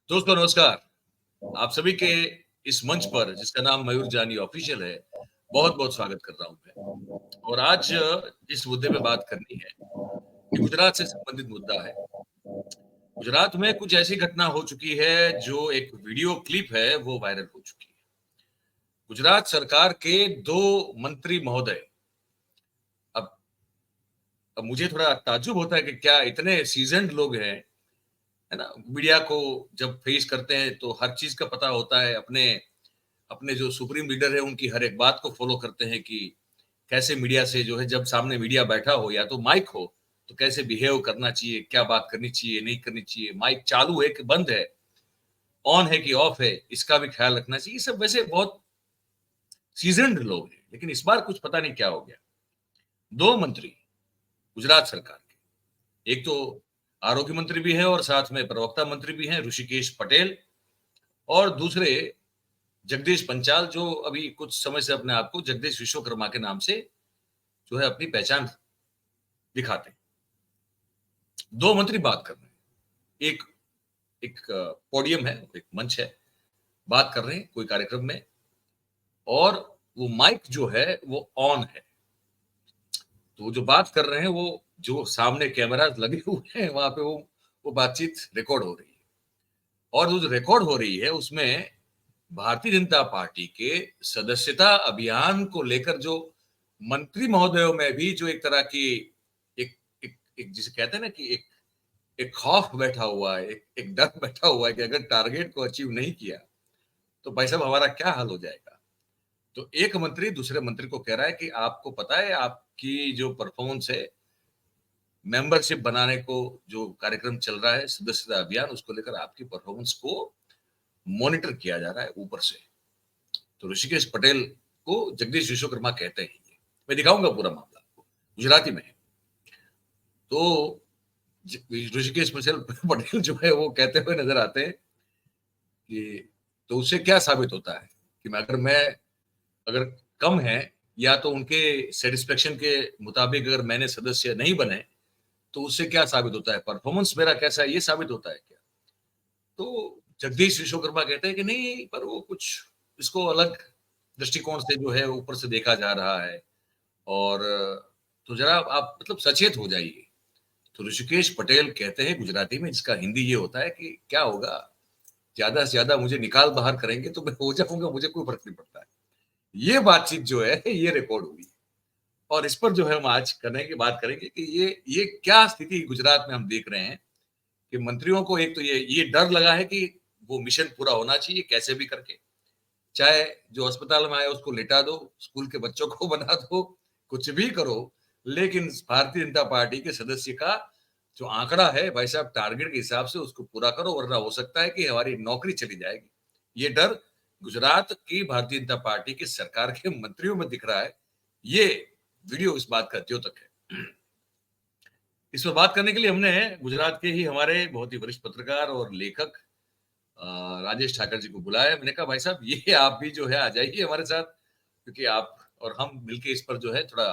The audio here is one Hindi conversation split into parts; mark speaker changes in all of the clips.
Speaker 1: दोस्तों नमस्कार। आप सभी के इस मंच पर जिसका नाम मयूर जानी ऑफिशियल है, बहुत-बहुत स्वागत कर रहा हूँ मैं। और आज जिस मुद्दे पे बात करनी है, ये गुजरात से संबंधित मुद्दा है। गुजरात में कुछ ऐसी घटना हो चुकी है जो एक वीडियो क्लिप है वो वायरल हो चुकी है। गुजरात सरकार के 2 मंत्री महोदय अब अब मुझे थोड़ा ताज्जुब होता है कि क्या इतने सीज़न्ड लोग हैं, है ना? मीडिया को जब फेस करते हैं तो हर चीज़ का पता होता है, अपने अपने जो सुप्रीम लीडर है उनकी हर एक बात को फॉलो करते हैं कि कैसे मीडिया से जो है जब सामने मीडिया बैठा हो या तो माइक हो तो कैसे बिहेव करना चाहिए, क्या बात करनी चाहिए, नहीं करनी चाहिए, माइक चालू है कि बंद है, ऑन है कि ऑफ है, इसका भी ख्याल रखना चाहिए। ये सब वैसे बहुत सीजन्ड लोग हैं, लेकिन इस बार कुछ पता नहीं क्या हो गया। 2 मंत्री गुजरात सरकार के, एक तो आरोग्य मंत्री भी है और साथ में प्रवक्ता मंत्री भी हैं ऋषिकेश पटेल, और दूसरे जगदीश पंचाल जो अभी कुछ समय से अपने आप को जगदीश विश्वकर्मा के नाम से जो है अपनी पहचान दिखाते हैं। 2 मंत्री बात कर रहे हैं। एक एक पोडियम है, एक मंच है, बात कर रहे हैं कोई कार्यक्रम में, और वो माइक जो है वो ऑन है। तो वो जो बात कर रहे हैं वो जो सामने कैमरास लगे हुए हैं वहाँ पे वो बातचीत रिकॉर्ड हो रही है। और वो जो रिकॉर्ड हो रही है उसमें भारतीय जनता पार्टी के सदस्यता अभियान को लेकर जो मंत्री महोदयों में भी जो एक तरह की एक एक जिसे कहते हैं ना कि एक एक खौफ बैठा हुआ है, एक डर बैठा हुआ है कि अगर टारगेट को अचीव नहीं किया तो भाई साहब हमारा क्या हाल हो जाएगा। तो एक मंत्री दूसरे मंत्री को कह रहा है कि आपको पता है आपकी जो परफॉर्मेंस है, मेंबरशिप बनाने को जो कार्यक्रम चल रहा है सदस्यता अभियान, उसको लेकर आपकी परफॉर्मेंस को मॉनिटर किया जा रहा है ऊपर से। तो ऋषिकेश पटेल को जगदीश विश्वकर्मा कहते हैं ये। मैं दिखाऊंगा पूरा मामला आपको, गुजराती में है। तो ऋषिकेश पटेल जो है वो कहते हुए नजर आते हैं कि तो उससे क्या साबित होता है कि मैं अगर कम है या तो उनके सेटिस्फेक्शन के मुताबिक अगर मैंने सदस्य नहीं बने तो उससे क्या साबित होता है, परफॉर्मेंस मेरा कैसा है ये साबित होता है क्या। तो जगदीश विश्वकर्मा कहते हैं कि नहीं, पर वो कुछ इसको अलग दृष्टिकोण से जो है ऊपर से देखा जा रहा है, और तो जरा आप मतलब सचेत हो जाइए। तो ऋषिकेश पटेल कहते हैं गुजराती में, जिसका हिंदी ये होता है कि क्या होगा, ज्यादा से ज्यादा मुझे निकाल बाहर करेंगे तो मैं हो जाऊंगा, मुझे कोई फर्क नहीं पड़ता है। ये बातचीत जो है ये रिकॉर्ड हुई, और इस पर जो है हम आज करने की बात करेंगे कि ये क्या स्थिति गुजरात में हम देख रहे हैं कि मंत्रियों को एक तो ये डर लगा है कि वो मिशन पूरा होना चाहिए कैसे भी करके, चाहे जो अस्पताल में आए उसको लेटा दो, स्कूल के बच्चों को बना दो, कुछ भी करो, लेकिन भारतीय जनता पार्टी के सदस्य का जो आंकड़ा है भाई साहब टारगेट के हिसाब से उसको पूरा करो, वरना हो सकता है कि हमारी नौकरी चली जाएगी। ये डर गुजरात की भारतीय जनता पार्टी की सरकार के मंत्रियों में दिख रहा है। ये वीडियो इस बात का द्योतक है। इस पर बात करने के लिए हमने गुजरात के ही हमारे बहुत ही वरिष्ठ पत्रकार और लेखक राजेश ठाकर जी को बुलाया। मैंने कहा भाई साहब ये आप भी जो है आ जाइए हमारे साथ, क्योंकि आप और हम मिलके इस पर जो है थोड़ा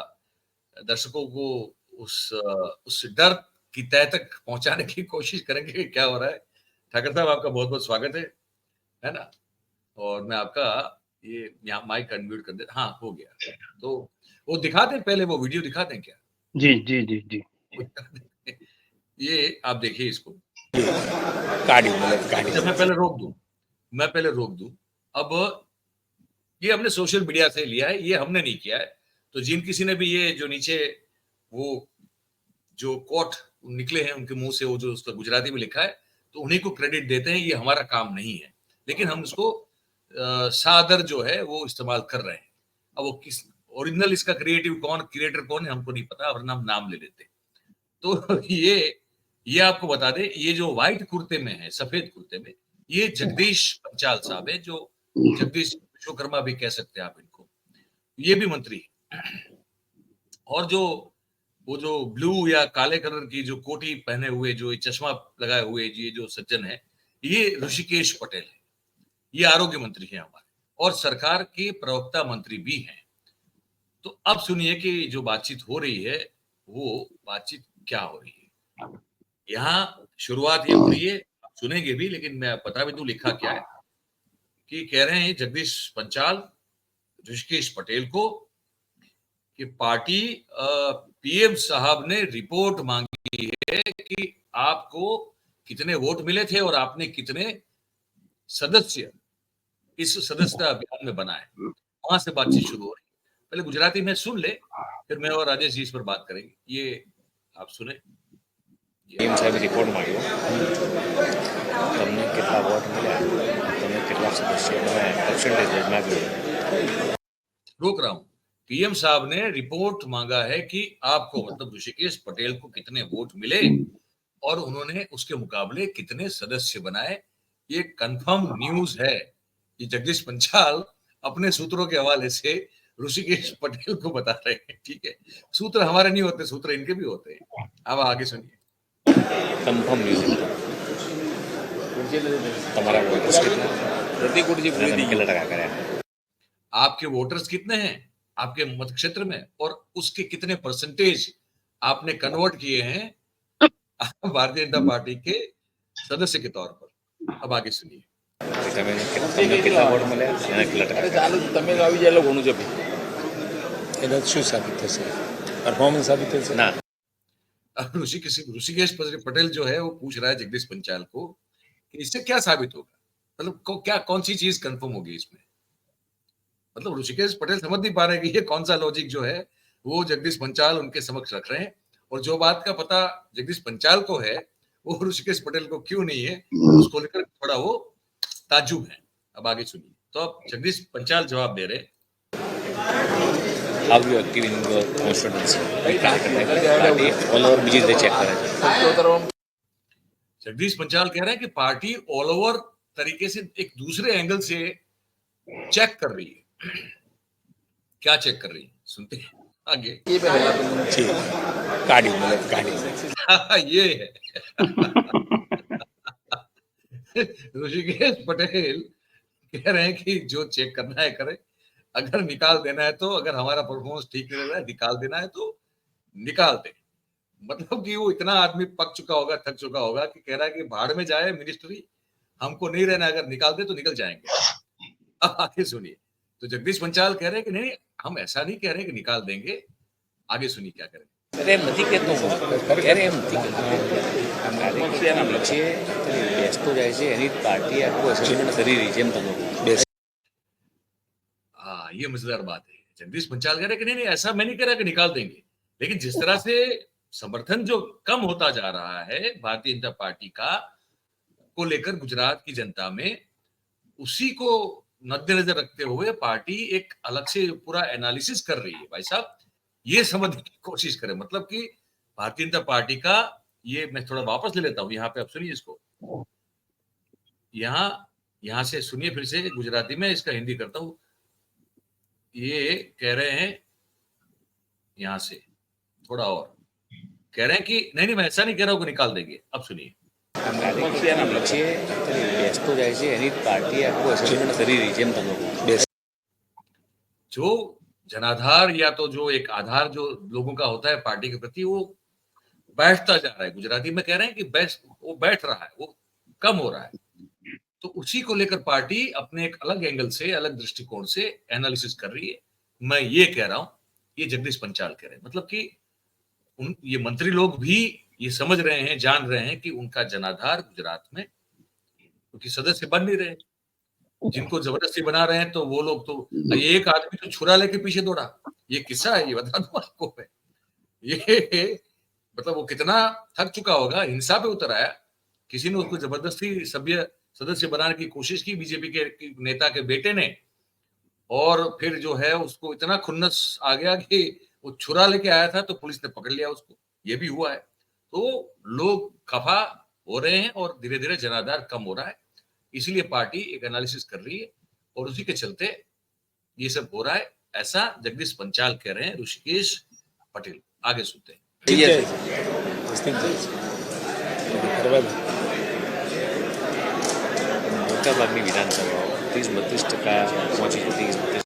Speaker 1: दर्शकों को उस डर की तह तक पहुंचाने की कोशिश करेंगे कि क्या हो रहा है। ठाकर साहब आपका बहुत बहुत स्वागत है ना। और मैं आपका ये यहाँ माइक अनम्यूट कर दे, हाँ हो गया। तो वो दिखा दें, पहले वो वीडियो दिखा दें क्या?
Speaker 2: जी जी जी जी
Speaker 1: ये आप देखिए इसको।
Speaker 2: गाड़ी मतलब गाड़ी
Speaker 1: अच्छा मैं पहले रोक दूं। अब ये हमने सोशल मीडिया से लिया है, ये हमने नहीं किया है। तो जिन किसी ने भी ये जो नीचे वो जो कोट निकले हैं उनके मुंह से, वो जो उसका गुजराती में लिखा है, तो उन्हीं को क्रेडिट देते हैं, ये हमारा काम नहीं है। लेकिन हम इसको सादर जो है वो इस्तेमाल कर रहे हैं। अब वो किस ओरिजिनल इसका क्रिएटर कौन है हमको नहीं पता, वरना हम नाम ले लेते। तो ये आपको बता दें, ये जो व्हाइट कुर्ते में है, सफेद कुर्ते में, ये जगदीश पंचाल साहब है, जो जगदीश विश्वकर्मा भी कह सकते हैं आप इनको। ये भी मंत्री है। और जो वो जो ब्लू या काले कलर की जो कोटी पहने हुए, जो चश्मा लगाए हुए ये जो सज्जन है, ये ऋषिकेश पटेल है। ये आरोग्य मंत्री है हमारे, और सरकार के प्रवक्ता मंत्री भी हैं। तो अब सुनिए कि जो बातचीत हो रही है वो बातचीत क्या हो रही है। यहाँ शुरुआत ये हो रही है, आप सुनेंगे भी, लेकिन मैं बता भी दूं लिखा क्या है कि कह रहे हैं जगदीश पंचाल ऋषिकेश पटेल को कि पार्टी पीएम साहब ने रिपोर्ट मांगी है कि आपको कितने वोट मिले थे और आपने कितने सदस्य इस सदस्यता अभियान में बनाए। वहां से बातचीत शुरू हो रही है। पहले गुजराती में सुन ले, फिर मैं और राजेश जी इस पर बात करेंगे। ये आप सुने।
Speaker 2: पीएम साहब रिपोर्ट मांग्यो તમને કેટલા વોટ મળ્યા તમે કેટલા સદસ્યોને પરસેન્ટેજ માગ્યો
Speaker 1: रोक रहा हूं। पीएम साहब ने रिपोर्ट मांगा है कि आपको मतलब ऋषिकेश पटेल को कितने वोट मिले और उन्होंने उसके मुकाबले कितने सदस्य बनाए। ये कंफर्म न्यूज है। ये जगदीश पंचाल अपने सूत्रों के हवाले से ऋषिकेश पटेल को बता रहे हैं। ठीक है, सूत्र हमारे नहीं होते, सूत्र इनके भी होते हैं। अब आगे सुनिए।
Speaker 2: કન્ફર્મ ન્યૂઝ તમારા વોટર્સ કેટલા પ્રતિકૂળજી પૂરી કેટલા ટકા કર્યા
Speaker 1: आपके वोटर्स कितने हैं आपके मत क्षेत्र में और उसके कितने परसेंटेज आपने कन्वर्ट किए हैं भारतीय जनता पार्टी के सदस्य के तौर पर। अब आगे सुनिए।
Speaker 2: તમને કેટલા વોટ મળ્યા અને કેટલા ટકા ચાલુ તમે આવી જાય ઘણું છે એનો શું સાબિત થશે પરફોર્મન્સ સાબિત થશે ના
Speaker 1: ऋषिकेश पटेल जो है वो पूछ रहा है जगदीश पंचाल को कि इससे क्या साबित होगा, मतलब क्या कौन सी चीज कंफर्म होगी इसमें। मतलब ऋषिकेश पटेल समझ नहीं पा रहे कि ये कौन सा लॉजिक जो है वो जगदीश पंचाल उनके समक्ष रख रहे हैं, और जो बात का पता जगदीश पंचाल को है वो ऋषिकेश पटेल को क्यों नहीं है, उसको लेकर थोड़ा वो ताज्जुब है। अब आगे सुनिए। तो अब जगदीश पंचाल जवाब दे रहे।
Speaker 2: How you active in your constituency party all over बीजी से चेक करें
Speaker 1: जगदीश पंचाल कह रहे हैं कि पार्टी ऑल ओवर तरीके से एक दूसरे एंगल से चेक कर रही है। क्या चेक कर रही है सुनते हैं आगे।
Speaker 2: गाड़ी मतलब गाड़ी
Speaker 1: ये है ऋषिकेश पटेल कह रहे हैं कि जो चेक करना है करे, अगर निकाल देना है तो, अगर हमारा परफॉर्मेंस ठीक नहीं लग रहा है निकाल देना है तो निकाल दे। मतलब कि वो इतना आदमी पक चुका होगा, थक चुका होगा कि कह रहा है कि भाड़ में जाए मिनिस्ट्री, हमको नहीं रहना, अगर निकाल दे तो निकल जाएंगे। अब आगे सुनिए। तो जगदीश पंचाल कह रहे हैं कि नहीं हम ऐसा नहीं कह रहे कि निकाल देंगे। आगे सुनिए क्या करें।
Speaker 2: अरे एम નથી કહેતો અરે એમ નથી કાર્યકર્તાના લક્ષ્ય બેસતો જાય છે એની પાર્ટી આખું એસેસમેન્ટ કરી રહી છે એમ તમે
Speaker 1: हाँ, ये मजेदार बात है। जगदीश पंचाल कह रहे हैं कि नहीं ऐसा मैं नहीं कह रहा कि निकाल देंगे, लेकिन जिस तरह से समर्थन जो कम होता जा रहा है भारतीय जनता पार्टी का को लेकर गुजरात की जनता में, उसी को मद्देनजर रखते हुए पार्टी एक अलग से पूरा एनालिसिस कर रही है। भाई साहब ये समझने की कोशिश करें, मतलब कि भारतीय जनता पार्टी का ये, मैं थोड़ा वापस ले लेता हूं यहाँ पे, आप सुनिए इसको। यहाँ से सुनिए फिर से गुजराती में, इसका हिंदी करता हूं। ये कह रहे हैं यहां से थोड़ा और कह रहे हैं कि नहीं मैं ऐसा नहीं कह रहा हूं कि निकाल देंगे। अब सुनिए।
Speaker 2: કાર્યકર્તાના લક્ષ્ય બેસતો જાય છે એની પાર્ટી આખું એસેસમેન્ટ કરી રહી છે એમ તમે
Speaker 1: जो जनाधार या तो जो एक आधार जो लोगों का होता है पार्टी के प्रति, वो बैठता जा रहा है। गुजराती में कह रहे हैं कि वो बैठ रहा है, वो कम हो रहा है। तो उसी को लेकर पार्टी अपने एक अलग एंगल से, अलग दृष्टिकोण से एनालिसिस कर रही है। मैं ये कह रहा हूं, ये जगदीश पंचाल कह रहे हैं, मतलब कि ये मंत्री लोग भी ये समझ रहे हैं, जान रहे हैं कि उनका जनाधार गुजरात में, क्योंकि सदस्य बन नहीं रहे, जिनको जबरदस्ती बना रहे हैं, तो वो लोग तो, एक आदमी तो छुरा लेके पीछे दौड़ा, ये किस्सा है, ये बता दूं आपको मैं। ये मतलब वो कितना थक चुका होगा, हिंसा पे उतर आया, किसी ने उसको जबरदस्ती सदस्य बनाने की कोशिश की बीजेपी के नेता के बेटे ने, और फिर जो है उसको इतना खुन्नस आ गया कि वो छुरा लेके आया था तो पुलिस ने पकड़ लिया उसको। ये भी हुआ है। तो लोग खफा हो रहे हैं और धीरे धीरे जनाधार कम हो रहा है, इसलिए पार्टी एक एनालिसिस कर रही है और उसी के चलते ये सब हो रहा है। ऐसा जगदीश पंचाल कह रहे हैं ऋषिकेश पटेल। आगे सुनते हैं।
Speaker 2: મોટાભાગની વિધાનસભાઓ 30-32% પહોંચી 30-32।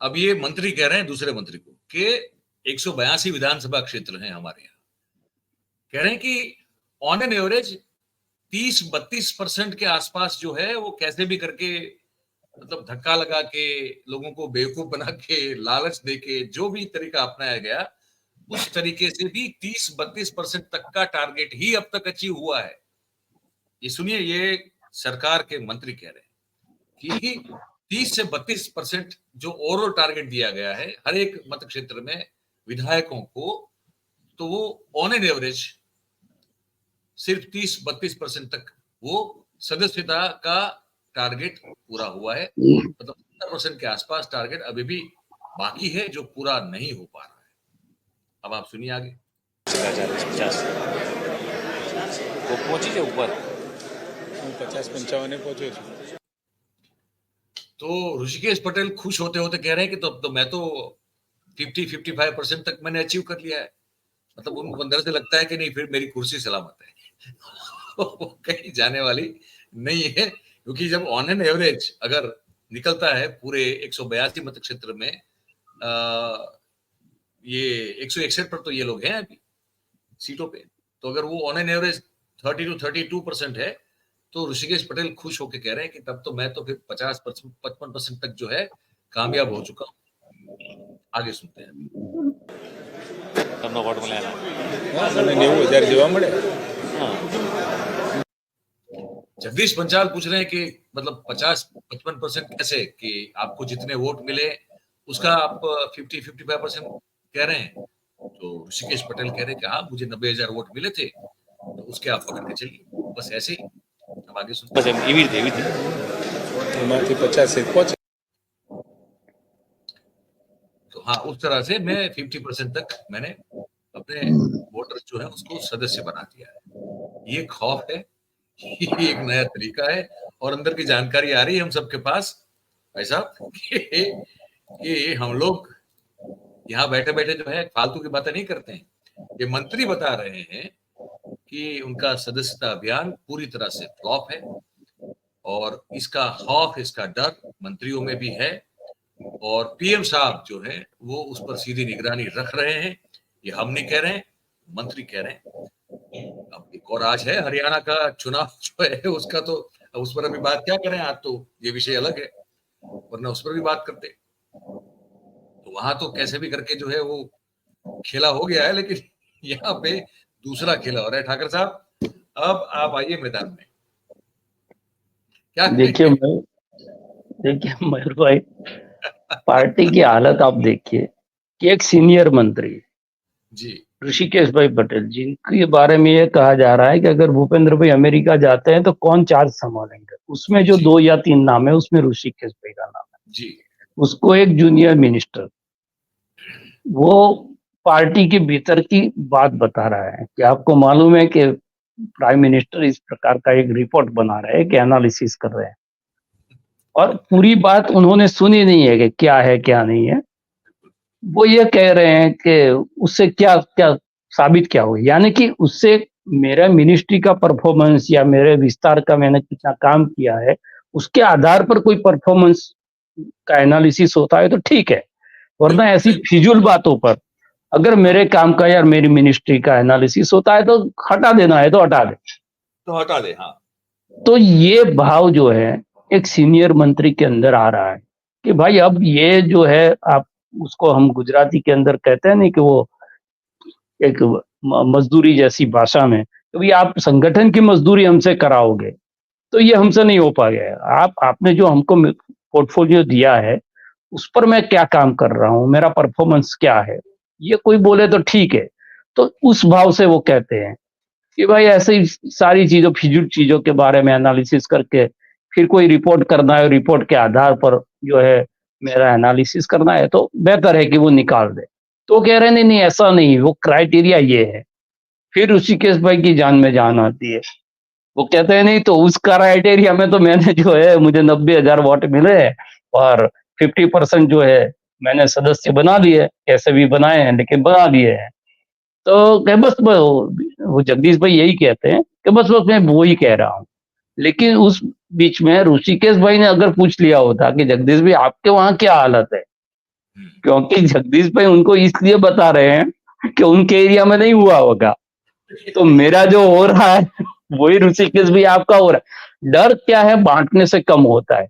Speaker 1: अब ये मंत्री कह रहे हैं दूसरे मंत्री को कि 182 विधानसभा क्षेत्र हैं हमारे यहाँ, कह रहे हैं कि ऑन एन एवरेज 30-32% के आसपास जो है वो कैसे भी करके, मतलब धक्का लगा के, लोगों को बेवकूफ बना के, लालच दे के, जो भी तरीका अपनाया गया, उस तरीके से भी 30-32% तक का टारगेट ही अब तक अचीव हुआ है। ये सुनिए, ये सरकार के मंत्री कह रहे हैं कि 30 से 32% जो ओवरऑल टारगेट दिया गया है हर एक मत क्षेत्र में विधायकों को, तो वो ऑन एन एवरेज सिर्फ 30-32% तक वो सदस्यता का टारगेट पूरा हुआ है। मतलब 70% के आसपास टारगेट अभी भी बाकी है जो पूरा नहीं हो पा रहा है। अब आप सुनिए आगे।
Speaker 2: 40-50 वो पहुंची છે ઉપર
Speaker 3: 50-55 पहुंचे છે।
Speaker 1: तो ऋषिकेश पटेल खुश होते होते कह रहे हैं कि तो मैं तो 50-55% तक मैंने अचीव कर लिया है। मतलब उनको अंदर से लगता है कि नहीं, फिर मेरी कुर्सी सलामत है। वो कहीं जाने वाली नहीं है, क्योंकि जब ऑन एन एवरेज अगर निकलता है पूरे 182 मत क्षेत्र में, ये 161 पर तो ये लोग हैं अभी सीटों पे, तो अगर वो ऑन एन एवरेज 30-32% है, तो ऋषिकेश पटेल खुश होकर कह रहे हैं कि तब तो मैं तो फिर 50-55% तक जो है कामयाब हो चुका हूं। आगे सुनते हैं।
Speaker 2: તમને વોટ મળ્યા
Speaker 3: હા, મને 90,000 જેવા મળે।
Speaker 2: હા
Speaker 1: जगदीश पंचाल पूछ रहे हैं कि मतलब 50-55% कैसे, कि आपको जितने वोट मिले उसका आप 50-55% कह रहे हैं। तो ऋषिकेश पटेल कह रहे हैं कि हाँ, मुझे 90,000 वोट मिले थे, तो उसके आप पकड़ के चलिए, बस ऐसे ही। अब आगे सुनते
Speaker 2: બસ એમ એવી રીતે
Speaker 3: એમાંથી 50 સીટ પહોંચે।
Speaker 1: तो हाँ, उस तरह से मैं 50% तक मैंने अपने वोटर जो है उसको सदस्य बना दिया है। ये खौफ है, ये एक नया तरीका है, और अंदर की जानकारी आ रही है हम सबके पास भाई साहब कि हम लोग यहाँ बैठे बैठे जो है फालतू की बातें नहीं करते हैं। ये मंत्री बता रहे हैं कि उनका सदस्यता अभियान पूरी तरह से फ्लॉप है, और इसका खौफ, इसका डर मंत्रियों में भी है, और पीएम साहब जो है वो उस पर सीधी निगरानी रख रहे हैं। ये हम नहीं कह रहे हैं, मंत्री कह रहे हैं। अब एक और आज है हरियाणा का चुनाव जो है उसका, तो उस पर अभी बात क्या करें, आज तो ये विषय अलग है, वरना उस पर भी बात करते। तो वहां तो कैसे भी करके जो है वो खेला हो गया है, लेकिन यहाँ पे दूसरा खेला हो रहा है। ठाकर साहब, अब आप आइए मैदान में, क्या
Speaker 4: देखिए मयूर भाई, पार्टी की हालत आप देखिए कि एक सीनियर मंत्री
Speaker 1: जी
Speaker 4: ऋषिकेश भाई पटेल, जिनके बारे में ये कहा जा रहा है कि अगर भूपेंद्र भाई अमेरिका जाते हैं तो कौन चार्ज संभालेंगे, उसमें जो
Speaker 1: जी
Speaker 4: 2 या 3 नाम है उसमें ऋषिकेश भाई का नाम है।
Speaker 1: जी
Speaker 4: उसको एक जूनियर मिनिस्टर वो पार्टी के भीतर की बात बता रहा है कि आपको मालूम है कि प्राइम मिनिस्टर इस प्रकार का एक रिपोर्ट बना रहे हैं कि एनालिसिस कर रहे हैं, और पूरी बात उन्होंने सुनी नहीं है कि क्या है क्या नहीं है। वो ये कह रहे हैं कि उससे क्या क्या साबित क्या हुआ, यानी कि उससे मेरा मिनिस्ट्री का परफॉर्मेंस या मेरे विस्तार का मैंने कितना काम किया है उसके आधार पर कोई परफॉर्मेंस का एनालिसिस होता है तो ठीक है, वरना ऐसी फिजूल बातों पर अगर मेरे काम का या मेरी मिनिस्ट्री का एनालिसिस होता है तो हटा देना है तो हटा दे।
Speaker 1: तो हटा दे। हाँ,
Speaker 4: तो ये भाव जो है एक सीनियर मंत्री के अंदर आ रहा है कि भाई अब ये जो है, आप उसको हम गुजराती के अंदर कहते हैं नहीं कि वो एक मजदूरी जैसी भाषा में, तो भाई आप संगठन की मजदूरी हमसे कराओगे तो ये हमसे नहीं हो पाएगा। आपने जो हमको पोर्टफोलियो दिया है उस पर मैं क्या काम कर रहा हूँ, मेरा परफॉर्मेंस क्या है, ये कोई बोले तो ठीक है। तो उस भाव से वो कहते हैं कि भाई ऐसे ही सारी चीजों, फिजूल चीजों के बारे में एनालिसिस करके फिर कोई रिपोर्ट करना है, रिपोर्ट के आधार पर जो है मेरा एनालिसिस करना है तो बेहतर है कि वो निकाल दे। तो कह रहे नहीं नहीं ऐसा नहीं, वो क्राइटेरिया ये है। फिर ऋषिकेश भाई की जान में जान आती है, वो कहते हैं नहीं तो उस क्राइटेरिया में तो मैंने जो है मुझे 90,000 वोट मिले हैं और 50% जो है मैंने सदस्य बना लिए, कैसे भी बनाए हैं लेकिन बना लिए हैं। तो कहे बस वो जगदीश भाई यही कहते हैं कि बस बस मैं वो ही कह रहा हूँ। लेकिन उस बीच में ऋषिकेश भाई ने अगर पूछ लिया होता कि जगदीश भाई आपके वहां क्या हालत है, क्योंकि जगदीश भाई उनको इसलिए बता रहे हैं कि उनके एरिया में नहीं हुआ होगा, तो मेरा जो हो रहा है वही ऋषिकेश भी आपका हो रहा है। डर क्या है, बांटने से कम होता है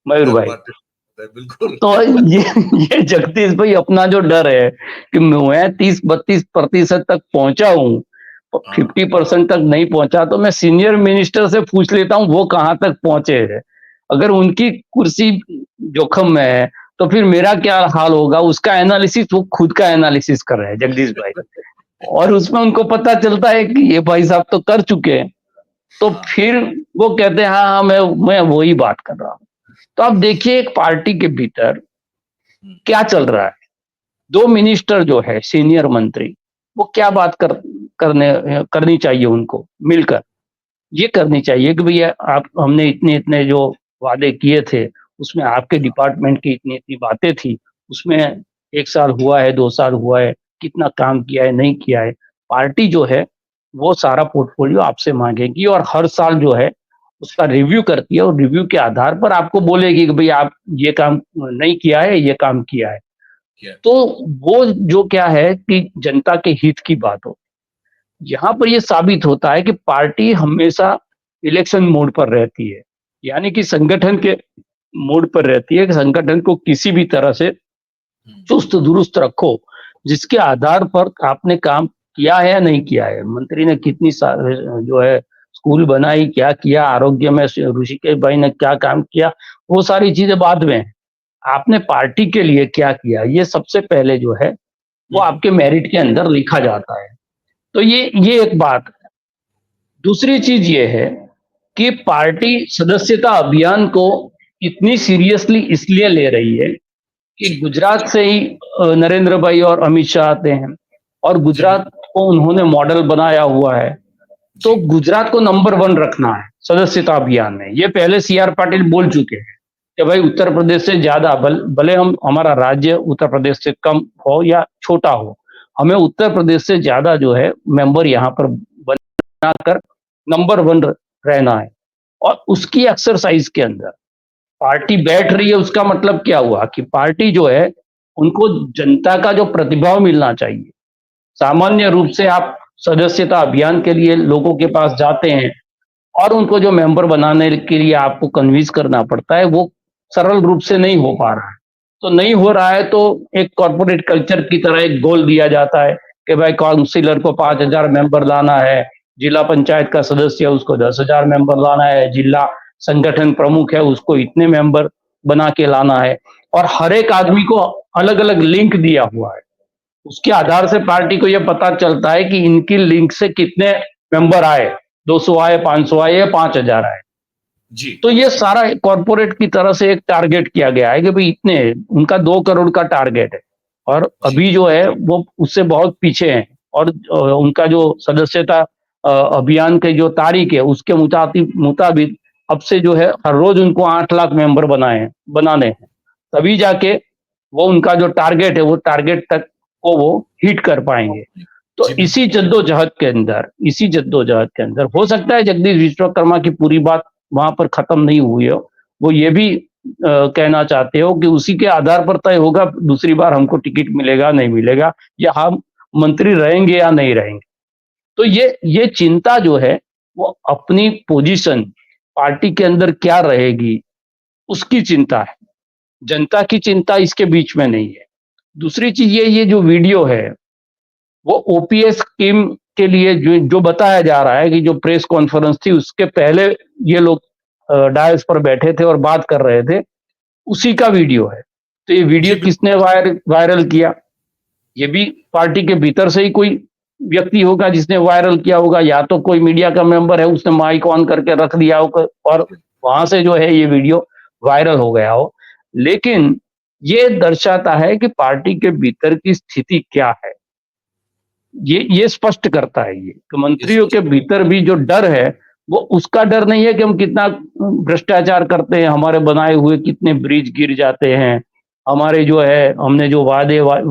Speaker 4: मयूर
Speaker 1: डर
Speaker 4: भाई।
Speaker 1: बांटने से, बिल्कुल।
Speaker 4: तो ये जगदीश भाई अपना जो डर है कि मैं 30-32% तक पहुंचा हूँ,
Speaker 1: हाँ,
Speaker 4: 50% तक नहीं पहुंचा, तो मैं सीनियर मिनिस्टर से पूछ लेता हूँ वो कहाँ तक पहुंचे हैं। अगर उनकी कुर्सी जोखिम में है तो फिर मेरा क्या हाल होगा, उसका एनालिसिस वो खुद का एनालिसिस कर रहे हैं जगदीश भाई। और उसमें उनको पता चलता है कि ये भाई साहब तो कर चुके हैं, तो
Speaker 1: हाँ,
Speaker 4: फिर वो कहते हैं हाँ हाँ मैं वही बात कर रहा हूँ। तो आप देखिए एक पार्टी के भीतर
Speaker 1: हम्म,
Speaker 4: क्या चल रहा है। दो मिनिस्टर जो है सीनियर मंत्री, वो क्या बात करनी चाहिए उनको मिलकर। ये करनी चाहिए कि भैया आप, हमने इतने इतने जो वादे किए थे उसमें आपके डिपार्टमेंट की इतनी इतनी बातें थी, उसमें 1 साल हुआ है, 2 साल हुआ है, कितना काम किया है नहीं किया है। पार्टी जो है वो सारा पोर्टफोलियो आपसे मांगेगी और हर साल जो है उसका रिव्यू करती है, और रिव्यू के आधार पर आपको बोलेगी कि भाई आप ये काम नहीं किया है, ये काम किया है।
Speaker 1: क्या?
Speaker 4: तो वो जो क्या है कि जनता के हित की बात हो, यहाँ पर ये साबित होता है कि पार्टी हमेशा इलेक्शन मोड पर रहती है, यानी कि संगठन के मोड पर रहती है कि संगठन को किसी भी तरह से
Speaker 1: हम्म,
Speaker 4: चुस्त दुरुस्त रखो, जिसके आधार पर आपने काम किया है या नहीं किया है। मंत्री ने कितनी जो है स्कूल बनाई, क्या किया, आरोग्य में ऋषिकेश भाई ने क्या काम किया, वो सारी चीजें बाद में। आपने पार्टी के लिए क्या किया, ये सबसे पहले जो है वो
Speaker 1: हम्म,
Speaker 4: आपके मेरिट के अंदर लिखा जाता है। तो ये एक बात है। दूसरी चीज ये है कि पार्टी सदस्यता अभियान को इतनी सीरियसली इसलिए ले रही है कि
Speaker 1: जी,
Speaker 4: गुजरात से ही नरेंद्र भाई और अमित शाह आते हैं, और
Speaker 1: जी,
Speaker 4: गुजरात को उन्होंने मॉडल बनाया हुआ है। तो
Speaker 1: जी,
Speaker 4: गुजरात को नंबर 1 रखना है सदस्यता अभियान में। ये पहले सीआर पाटिल बोल चुके हैं कि भाई उत्तर प्रदेश से ज्यादा, भले हम हमारा राज्य उत्तर प्रदेश से कम हो या छोटा हो, हमें उत्तर प्रदेश से ज्यादा जो है मेंबर यहाँ पर बनाकर नंबर 1 रहना है। और उसकी एक्सरसाइज के अंदर पार्टी बैठ रही है, उसका मतलब क्या हुआ कि पार्टी जो है उनको जनता का जो प्रतिभाव मिलना चाहिए। सामान्य रूप से आप सदस्यता अभियान के लिए लोगों के पास जाते हैं और उनको जो मेंबर बनाने के लिए आपको कन्विंस करना पड़ता है, वो सरल रूप से नहीं हो पा रहा है। तो नहीं हो रहा है तो एक कॉर्पोरेट कल्चर की तरह एक गोल दिया जाता है कि भाई काउंसिलर को 5,000 मेंबर लाना है, जिला पंचायत का सदस्य है उसको 10,000 मेंबर लाना है, जिला संगठन प्रमुख है उसको इतने मेंबर बना के लाना है, और हर एक आदमी को अलग अलग लिंक दिया हुआ है। उसके आधार से पार्टी को यह पता चलता है कि इनकी लिंक से कितने मेंबर आए, 200 आए, 500 आए या 5,000 आए।
Speaker 1: जी,
Speaker 4: तो ये सारा कॉर्पोरेट की तरह से एक टारगेट किया गया है कि भाई इतने, उनका 2 करोड़ का टारगेट है, और
Speaker 1: जी,
Speaker 4: अभी जो है वो उससे बहुत पीछे हैं। और उनका जो सदस्यता अभियान की जो तारीख है उसके मुताबिक अब से जो है हर रोज उनको 8 लाख मेंबर बनाने हैं, तभी जाके वो उनका जो टारगेट है वो टारगेट तक को वो हिट कर पाएंगे। तो
Speaker 1: जी, बिल्कुल।
Speaker 4: इसी जद्दोजहद के अंदर हो सकता है जगदीश विश्वकर्मा की पूरी बात वहां पर खत्म नहीं हुई हो, वो ये भी कहना चाहते हो कि उसी के आधार पर तय होगा दूसरी बार हमको टिकट मिलेगा नहीं मिलेगा, या हम मंत्री रहेंगे या नहीं रहेंगे। तो ये चिंता जो है वो अपनी पोजीशन पार्टी के अंदर क्या रहेगी उसकी चिंता है, जनता की चिंता इसके बीच में नहीं है। दूसरी चीज ये जो वीडियो है वो ओपीएस स्कीम के लिए जो बताया जा रहा है कि जो प्रेस कॉन्फ्रेंस थी उसके पहले ये लोग डायस पर बैठे थे और बात कर रहे थे, उसी का वीडियो है। तो ये
Speaker 1: जी,
Speaker 4: वीडियो
Speaker 1: बिल्कुल।
Speaker 4: किसने वायरल किया, ये भी पार्टी के भीतर से ही कोई व्यक्ति होगा जिसने वायरल किया होगा, या तो कोई मीडिया का मेंबर है उसने माइक ऑन करके रख दिया होगा और वहां से जो है ये वीडियो वायरल हो गया हो। लेकिन ये दर्शाता है कि पार्टी के भीतर की स्थिति क्या है, ये स्पष्ट करता है ये कि
Speaker 1: ये
Speaker 4: मंत्रियों के
Speaker 1: स्पष्ट।
Speaker 4: भीतर भी जो डर है वो उसका डर नहीं है कि हम कितना भ्रष्टाचार करते हैं, हमारे बनाए हुए कितने ब्रिज गिर जाते हैं, हमारे जो है हमने जो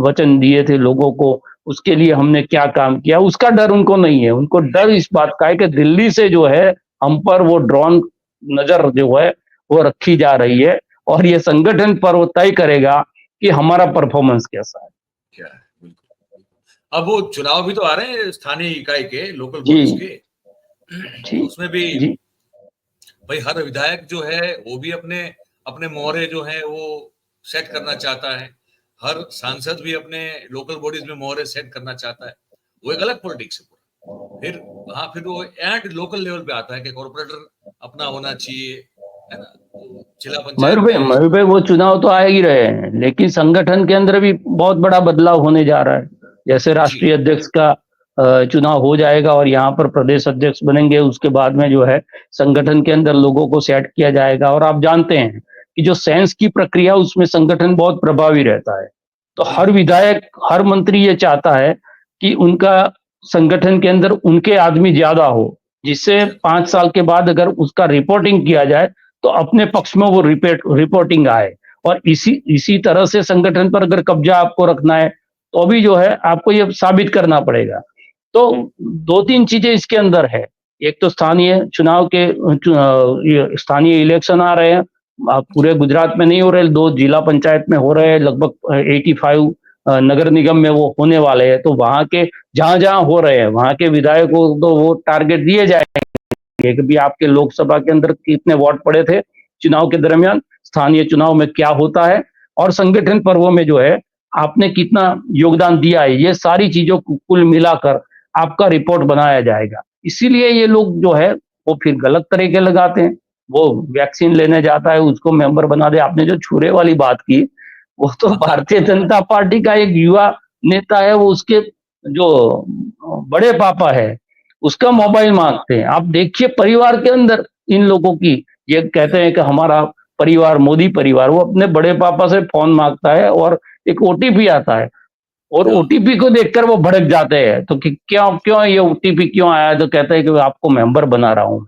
Speaker 4: वचन दिए थे लोगों को उसके लिए हमने क्या काम किया, उसका डर उनको नहीं है। उनको डर इस बात का है कि दिल्ली से जो है हम पर वो ड्रोन नजर जो है वो रखी जा रही है, और ये संगठन पर वो तय करेगा कि हमारा परफॉर्मेंस कैसा है।
Speaker 1: क्या है, बिल्कुल। अब वो चुनाव भी तो आ रहे हैं स्थानीय इकाई के, लोकल
Speaker 4: जी
Speaker 1: बॉडीज के।
Speaker 4: जी
Speaker 1: उसमें भी
Speaker 4: जी।
Speaker 1: भाई हर विधायक जो है वो भी अपने अपने मोहरे जो है वो सेट करना चाहता है। हर सांसद भी अपने लोकल बॉडीज में मोहरे सेट करना चाहता है। वो एक अलग पॉलिटिक्स है पूरा। फिर हाँ, फिर वो एट लोकल लेवल पे आता है कि कॉर्पोरेटर अपना होना चाहिए, है ना? तो जिला पंचायत में
Speaker 4: मयूर भाई वो चुनाव तो आ ही रहे हैं, लेकिन संगठन के अंदर भी बहुत बड़ा बदलाव होने जा रहा है। जैसे
Speaker 1: जी,
Speaker 4: राष्ट्रीय अध्यक्ष का चुनाव हो जाएगा और यहाँ पर प्रदेश अध्यक्ष बनेंगे, उसके बाद में जो है संगठन के अंदर लोगों को सेट किया जाएगा। और आप जानते हैं कि जो सेंस की प्रक्रिया, उसमें संगठन बहुत प्रभावी रहता है। तो हर
Speaker 1: बिल्कुल।
Speaker 4: विधायक, हर मंत्री ये चाहता है कि उनका संगठन के अंदर उनके आदमी ज्यादा हो, जिससे 5 साल के बाद अगर उसका रिपोर्टिंग किया जाए तो अपने
Speaker 1: जी,
Speaker 4: पक्ष में वो रिपोर्टिंग आए। और इसी इसी तरह से संगठन पर अगर कब्जा आपको रखना है तो भी जो है आपको ये साबित करना पड़ेगा। तो 2-3 चीजें इसके अंदर है। एक तो स्थानीय चुनाव के ये स्थानीय इलेक्शन आ रहे हैं।
Speaker 1: जी,
Speaker 4: पूरे गुजरात में नहीं हो रहे, 2 जिला पंचायत में हो रहे हैं, लगभग 85 नगर निगम में वो होने वाले हैं। तो वहाँ के जहाँ-जहाँ हो रहे हैं, वहाँ के विधायकों को तो वो टारगेट दिए जाएँगे कि भी आपके लोकसभा के अंदर कितने वोट पड़े थे चुनाव के दरमियान, स्थानीय चुनाव में क्या होता है और संगठन पर्वों में जो है आपने कितना योगदान दिया है, ये सारी चीजों को कुल मिलाकर आपका रिपोर्ट बनाया जाएगा। इसीलिए ये लोग जो है वो फिर गलत तरीके लगाते हैं। वो वैक्सीन लेने जाता है, उसको मेंबर बना दे। आपने जो छुरे वाली बात की, वो तो
Speaker 1: हाँ,
Speaker 4: भारतीय जनता पार्टी का एक युवा नेता है, वो उसके जो बड़े पापा है उसका
Speaker 1: हाँ,
Speaker 4: मोबाइल मांगते हैं। आप देखिए परिवार के अंदर इन लोगों की, ये कहते हैं कि हमारा परिवार मोदी परिवार, वो अपने बड़े पापा से फोन मांगता है और एक ओटीपी आता है और
Speaker 1: हाँ,
Speaker 4: ओटीपी को देखकर वो भड़क जाते हैं। तो कि क्यों क्यों ये ओटीपी क्यों आया, तो कहते हैं कि आपको मेंबर बना रहा हूं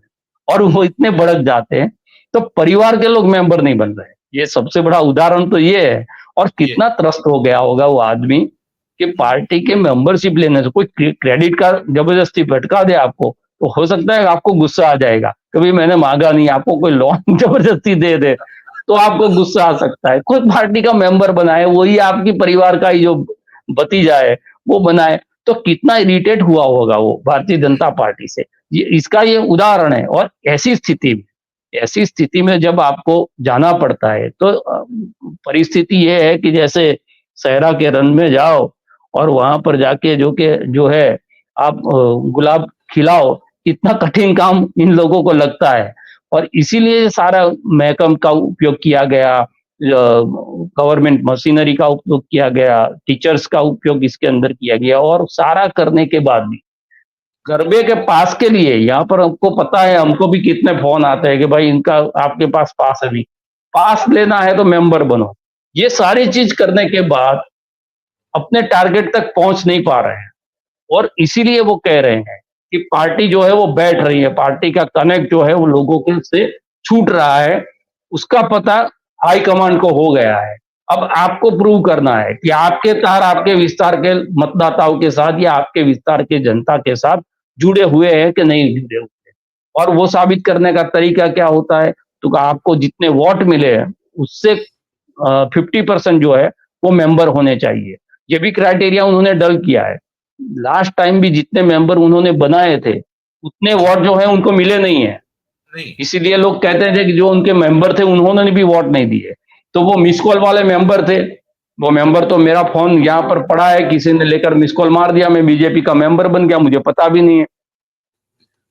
Speaker 4: और वो इतने भड़क जाते हैं। तो परिवार के लोग मेंबर नहीं बन रहे। ये सबसे बड़ा उदाहरण तो ये है। और
Speaker 1: ये
Speaker 4: कितना त्रस्त हो गया होगा वो आदमी कि पार्टी के मेंबरशिप लेने से कोई क्रेडिट कार्ड जबरदस्ती भटका दे आपको, तो हो सकता है आपको गुस्सा आ जाएगा। कभी मैंने मांगा नहीं, आपको कोई लोन जबरदस्ती दे दे तो आपको गुस्सा आ सकता है। खुद पार्टी का मेंबर बनाए, वही आपकी परिवार का ही जो भतीजा है वो बनाए, तो कितना इरिटेट हुआ होगा वो भारतीय जनता पार्टी से। ये इसका ये उदाहरण है। और ऐसी स्थिति में जब आपको जाना पड़ता है तो परिस्थिति ये है कि जैसे सहरा के रन में जाओ और वहां पर जाके जो है आप गुलाब खिलाओ, इतना कठिन काम इन लोगों को लगता है। और इसीलिए सारा महकम का उपयोग किया गया, गवर्नमेंट मशीनरी का उपयोग किया गया, टीचर्स का उपयोग इसके अंदर किया गया। और सारा करने के बाद भी गरबे के पास के लिए यहाँ पर हमको पता है, हमको भी कितने फोन आते हैं कि भाई इनका आपके पास पास है नहीं, पास लेना है तो मेंबर बनो। ये सारी चीज करने के बाद अपने टारगेट तक पहुंच नहीं पा रहे हैं। और इसीलिए वो कह रहे हैं कि पार्टी जो है वो बैठ रही है, पार्टी का कनेक्ट जो है वो लोगों के से छूट रहा है। उसका पता हाईकमांड को हो गया है। अब आपको प्रूव करना है कि आपके तार आपके विस्तार के मतदाताओं के साथ या आपके विस्तार के जनता के साथ जुड़े हुए हैं कि नहीं जुड़े हुए। और वो साबित करने का तरीका क्या होता है, तो आपको जितने वोट मिले हैं उससे 50% जो है वो मेंबर होने चाहिए। ये भी क्राइटेरिया उन्होंने डल किया है। लास्ट टाइम भी जितने मेंबर उन्होंने बनाए थे उतने
Speaker 1: जी,
Speaker 4: वोट जो है उनको मिले नहीं है।
Speaker 1: नहीं,
Speaker 4: इसीलिए लोग कहते थे कि जो उनके मेंबर थे उन्होंने भी वोट नहीं दिए। तो वो मिस कॉल वाले मेंबर थे। वो मेंबर तो मेरा फोन यहाँ पर पड़ा है, किसी ने लेकर मिस कॉल मार दिया, मैं बीजेपी का मेंबर बन गया, मुझे पता भी नहीं है।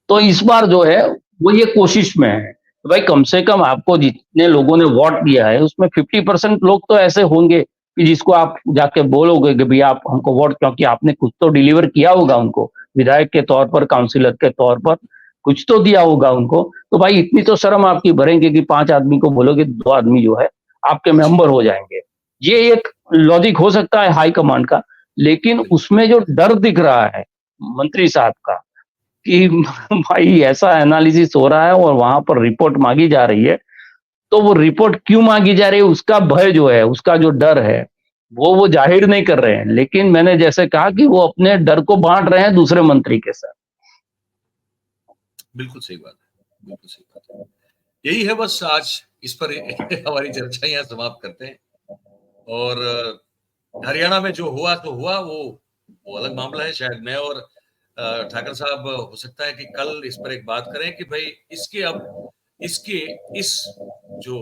Speaker 4: तो इस बार जो है वो ये कोशिश में है तो भाई कम से कम आपको जितने लोगों ने वोट दिया है उसमें 50% लोग तो ऐसे होंगे कि जिसको आप जाके बोलोगे कि भैया आप हमको वोट, क्योंकि आपने कुछ तो डिलीवर किया होगा उनको, विधायक के तौर पर, काउंसिलर के तौर पर कुछ तो दिया होगा उनको। तो भाई इतनी तो शर्म आपकी भरेंगे कि 5 आदमी को बोलोगे 2 आदमी जो है आपके
Speaker 1: जी,
Speaker 4: मेंबर हो जाएंगे। ये एक लॉजिक हो सकता है हाई कमांड का, लेकिन
Speaker 1: बिल्कुल,
Speaker 4: उसमें जो डर दिख रहा है मंत्री साहब का कि भाई ऐसा एनालिसिस हो रहा है और वहां पर रिपोर्ट मांगी जा रही है, तो वो रिपोर्ट क्यों मांगी जा रही है उसका भय जो है, उसका जो डर है वो जाहिर नहीं कर रहे हैं। लेकिन मैंने जैसे कहा कि वो अपने डर को बांट रहे हैं दूसरे मंत्री के साथ।
Speaker 1: बिल्कुल सही बात है, बिल्कुल सही बात है। यही है बस आज इस पर हमारी चर्चा यहाँ समाप्त करते हैं। और हरियाणा में जो हुआ तो हुआ, वो अलग मामला है। शायद मैं और ठाकर साहब हो सकता है कि कल इस पर एक बात करें कि भाई इसके इस जो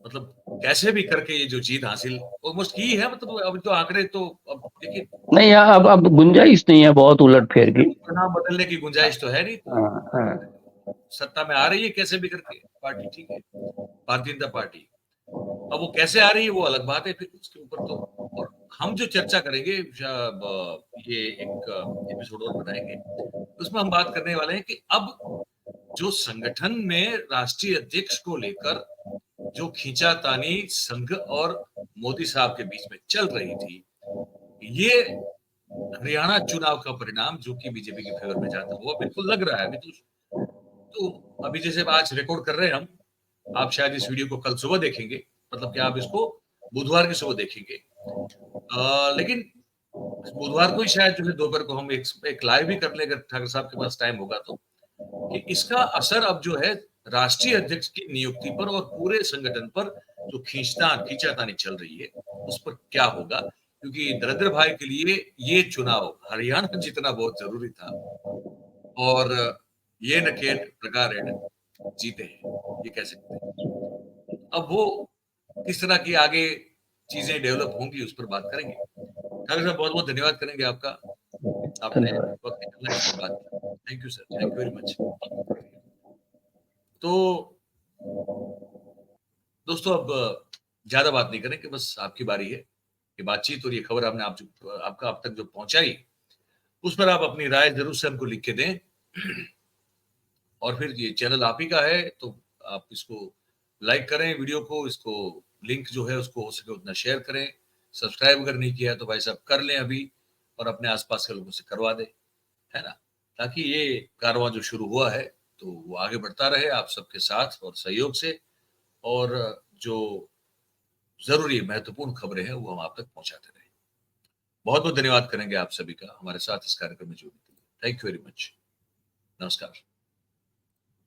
Speaker 1: मतलब कैसे भी करके ये जो जीत हासिल ऑलमोस्ट की है, मतलब अभी तो आंकड़े तो अब देखिए
Speaker 4: नहीं, अब गुंजाइश नहीं है बहुत उलटफेर की।
Speaker 1: परिणाम बदलने की गुंजाइश तो है नहीं, तो
Speaker 4: हाँ, हाँ।
Speaker 1: सत्ता में आ रही है कैसे भी करके पार्टी, ठीक है, भारतीय जनता पार्टी। अब वो कैसे आ रही है वो अलग बात है, फिर उसके ऊपर तो और हम जो चर्चा करेंगे ये एक एपिसोड और बनाएंगे, उसमें हम बात करने वाले हैं कि अब जो संगठन में राष्ट्रीय अध्यक्ष को लेकर जो खींचातानी संघ और मोदी साहब के बीच में चल रही थी, ये हरियाणा चुनाव का परिणाम जो कि बीजेपी के फेवर में जाता हुआ बिल्कुल लग रहा है। अभी तो अभी जैसे आज रिकॉर्ड कर रहे हैं हम, आप शायद इस वीडियो को कल सुबह देखेंगे, मतलब कि आप इसको बुधवार की सुबह देखेंगे। लेकिन बुधवार को ही शायद जो है दोपहर को हम एक लाइव भी कर लें अगर ठाकर साहब के पास टाइम होगा तो, कि इसका असर अब जो है राष्ट्रीय अध्यक्ष की नियुक्ति पर और पूरे संगठन पर जो खींचातानी चल रही है उस पर क्या होगा, क्योंकि नरेंद्र भाई के लिए ये चुनाव हरियाणा जीतना बहुत जरूरी था और ये न खेत प्रकार जीते हैं, ये कह सकते हैं। अब वो किस तरह की आगे चीजें डेवलप होंगी उस पर बात करेंगे। ठाकुर साहब बहुत बहुत धन्यवाद करेंगे आपका, आपने
Speaker 4: धन्यवाद।
Speaker 1: वक्त निकाला इस पर बात की। Thank you sir, thank you very much. तो दोस्तों अब ज्यादा बात नहीं करें कि बस आपकी बारी है कि बातचीत और ये खबर आपने आपका अब तक जो पहुंचाई उस पर आप अपनी राय जरूर से हमको लिख के दें। और फिर ये चैनल आप ही का है तो आप इसको लाइक करें, वीडियो को, इसको लिंक जो है उसको हो सके उतना शेयर करें। सब्सक्राइब अगर नहीं किया है तो भाई साहब कर लें अभी और अपने आसपास के लोगों से करवा दें, है ना, ताकि ये कारवां जो शुरू हुआ है तो वो आगे बढ़ता रहे आप सबके साथ और सहयोग से, और जो जरूरी महत्वपूर्ण खबरें हैं वो हम आप तक पहुंचाते रहे। बहुत बहुत धन्यवाद करेंगे आप सभी का हमारे साथ इस कार्यक्रम में जुड़ने के लिए। Thank you very much. नमस्कार।